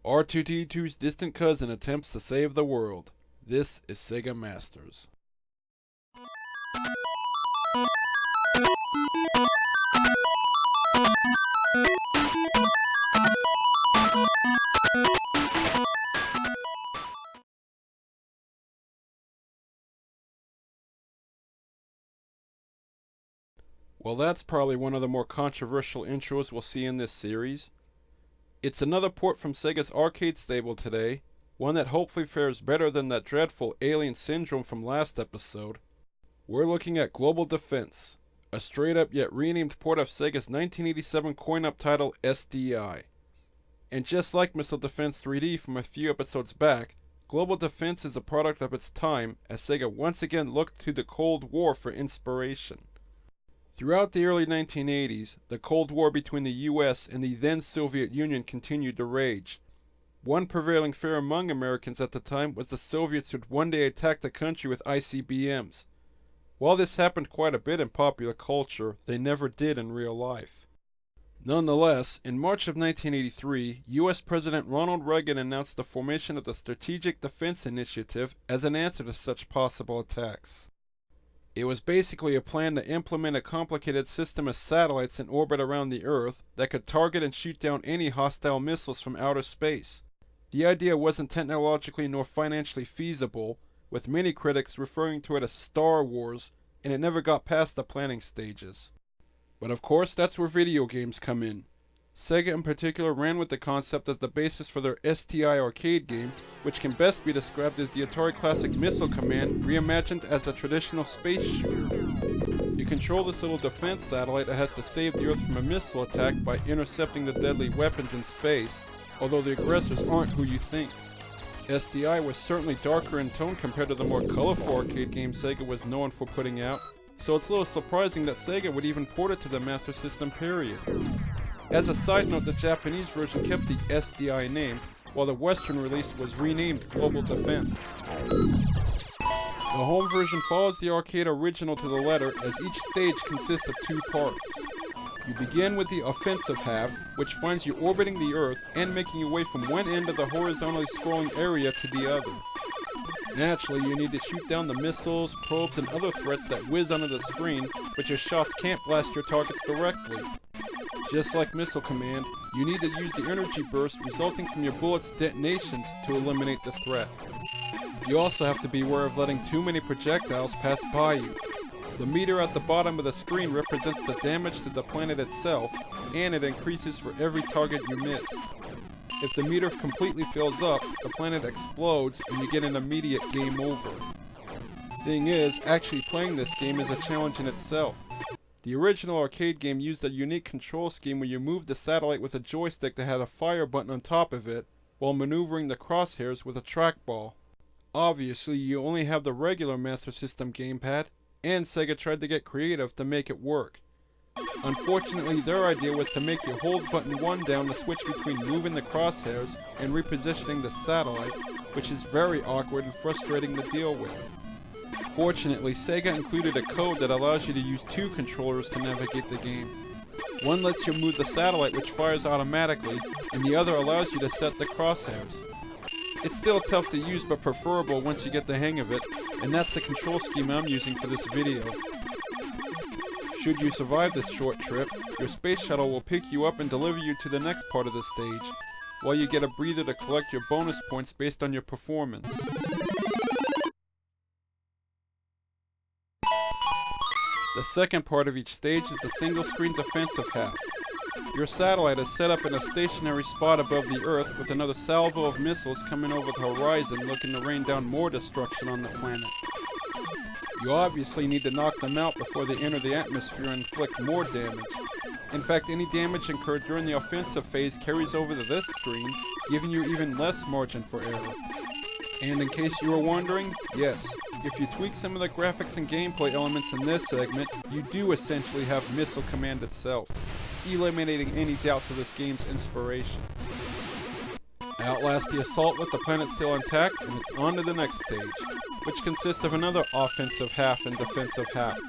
R2-D2's distant cousin attempts to save the world. This is Sega Masters. Well, that's probably one of the more controversial intros we'll see in this series. It's another port from Sega's arcade stable today, one that hopefully fares better than that dreadful Alien Syndrome from last episode. We're looking at Global Defense, a straight up yet renamed port of Sega's 1987 coin-up title SDI. And just like Missile Defense 3D from a few episodes back, Global Defense is a product of its time as Sega once again looked to the Cold War for inspiration. Throughout the early 1980s, the Cold War between the US and the then Soviet Union continued to rage. One prevailing fear among Americans at the time was the Soviets would one day attack the country with ICBMs. While this happened quite a bit in popular culture, they never did in real life. Nonetheless, in March of 1983, US President Ronald Regan announced the formation of the Strategic Defense Initiative as an answer to such possible attacks. It was basically a plan to implement a complicated system of satellites in orbit around the Earth that could target and shoot down any hostile missiles from outer space. The idea wasn't technologically nor financially feasible, with many critics referring to it as Star Wars, and it never got past the planning stages. But of course, that's where video games come in. Sega in particular ran with the concept as the basis for their STI arcade game, which can best be described as the Atari classic Missile Command reimagined as a traditional space shooter. You control this little defense satellite that has to save the Earth from a missile attack by intercepting the deadly weapons in space, although the aggressors aren't who you think. SDI was certainly darker in tone compared to the more colorful arcade games Sega was known for putting out, so it's a little surprising that Sega would even port it to the Master System period. As a side note, the Japanese version kept the SDI name, while the Western release was renamed Global Defense. The home version follows the arcade original to the letter, as each stage consists of two parts. You begin with the offensive half, which finds you orbiting the Earth and making your way from one end of the horizontally scrolling area to the other. Naturally, you need to shoot down the missiles, probes, and other threats that whiz under the screen, but your shots can't blast your targets directly. Just like Missile Command, you need to use the energy burst resulting from your bullets' detonations to eliminate the threat. You also have to be aware of letting too many projectiles pass by you. The meter at the bottom of the screen represents the damage to the planet itself, and it increases for every target you miss. If the meter completely fills up, the planet explodes and you get an immediate game over. Thing is, actually playing this game is a challenge in itself. The original arcade game used a unique control scheme where you moved the satellite with a joystick that had a fire button on top of it, while maneuvering the crosshairs with a trackball. Obviously, you only have the regular Master System gamepad, and Sega tried to get creative to make it work. Unfortunately, their idea was to make you hold button 1 down to switch between moving the crosshairs and repositioning the satellite, which is very awkward and frustrating to deal with. Fortunately, Sega included a code that allows you to use two controllers to navigate the game. One lets you move the satellite, which fires automatically, and the other allows you to set the crosshairs. It's still tough to use but preferable once you get the hang of it, and that's the control scheme I'm using for this video. Should you survive this short trip, your space shuttle will pick you up and deliver you to the next part of the stage, while you get a breather to collect your bonus points based on your performance. The second part of each stage is the single-screen defensive half. Your satellite is set up in a stationary spot above the Earth with another salvo of missiles coming over the horizon looking to rain down more destruction on the planet. You obviously need to knock them out before they enter the atmosphere and inflict more damage. In fact, any damage incurred during the offensive phase carries over to this screen, giving you even less margin for error. And in case you were wondering, yes, if you tweak some of the graphics and gameplay elements in this segment, you do essentially have Missile Command itself, eliminating any doubt to this game's inspiration. Outlast the assault with the planet still intact, and it's on to the next stage, which consists of another offensive half and defensive half.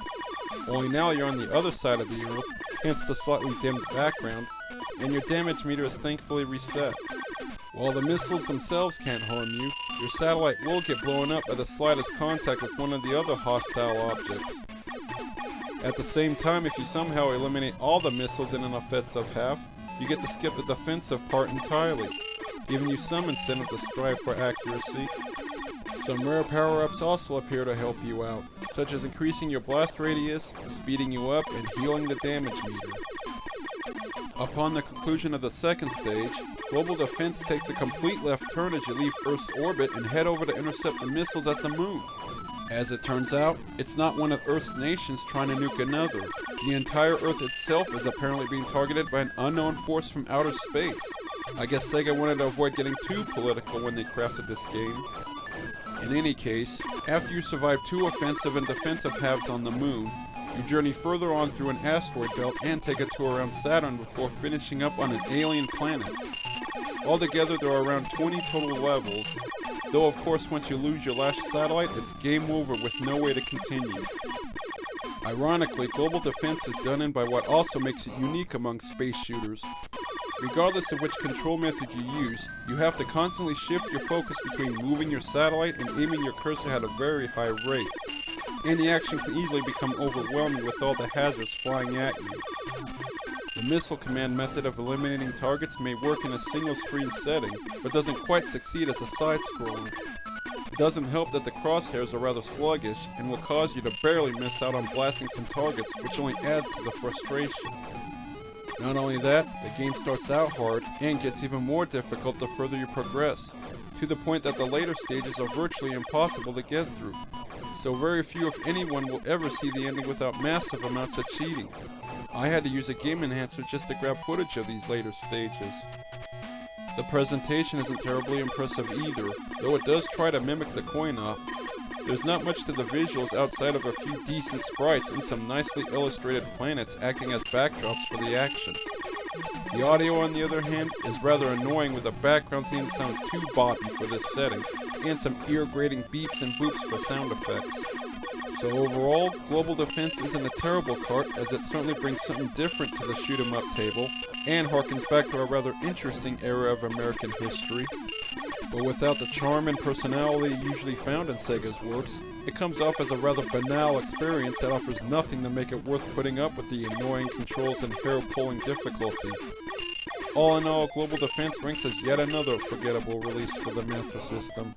Only now you're on the other side of the Earth, hence the slightly dimmed background, and your damage meter is thankfully reset. While the missiles themselves can't harm you, your satellite will get blown up by the slightest contact with one of the other hostile objects. At the same time, if you somehow eliminate all the missiles in an offensive half, you get to skip the defensive part entirely, giving you some incentive to strive for accuracy. Some rare power-ups also appear to help you out, such as increasing your blast radius, speeding you up, and healing the damage meter. Upon the conclusion of the second stage, Global Defense takes a complete left turn as you leave Earth's orbit and head over to intercept the missiles at the moon. As it turns out, it's not one of Earth's nations trying to nuke another. The entire Earth itself is apparently being targeted by an unknown force from outer space. I guess Sega wanted to avoid getting too political when they crafted this game. In any case, after you survive 2 offensive and defensive halves on the moon, you journey further on through an asteroid belt and take a tour around Saturn before finishing up on an alien planet. Altogether, there are around 20 total levels, though of course once you lose your last satellite, it's game over with no way to continue. Ironically, Global Defense is done in by what also makes it unique among space shooters. Regardless of which control method you use, you have to constantly shift your focus between moving your satellite and aiming your cursor at a very high rate, and the action can easily become overwhelming with all the hazards flying at you. The missile command method of eliminating targets may work in a single screen setting, but doesn't quite succeed as a side-scroller. It doesn't help that the crosshairs are rather sluggish and will cause you to barely miss out on blasting some targets, which only adds to the frustration. Not only that, the game starts out hard and gets even more difficult the further you progress, to the point that the later stages are virtually impossible to get through. So very few if anyone will ever see the ending without massive amounts of cheating. I had to use a game enhancer just to grab footage of these later stages. The presentation isn't terribly impressive either, though it does try to mimic the coin-op. There's not much to the visuals outside of a few decent sprites and some nicely illustrated planets acting as backdrops for the action. The audio, on the other hand, is rather annoying with the background theme sounds too boppy for this setting, and some ear-grating beeps and boops for sound effects. So overall, Global Defense isn't a terrible cart, as it certainly brings something different to the shoot-'em-up table, and harkens back to a rather interesting era of American history. But without the charm and personality usually found in Sega's works, it comes off as a rather banal experience that offers nothing to make it worth putting up with the annoying controls and hair-pulling difficulty. All in all, Global Defense ranks as yet another forgettable release for the Master System.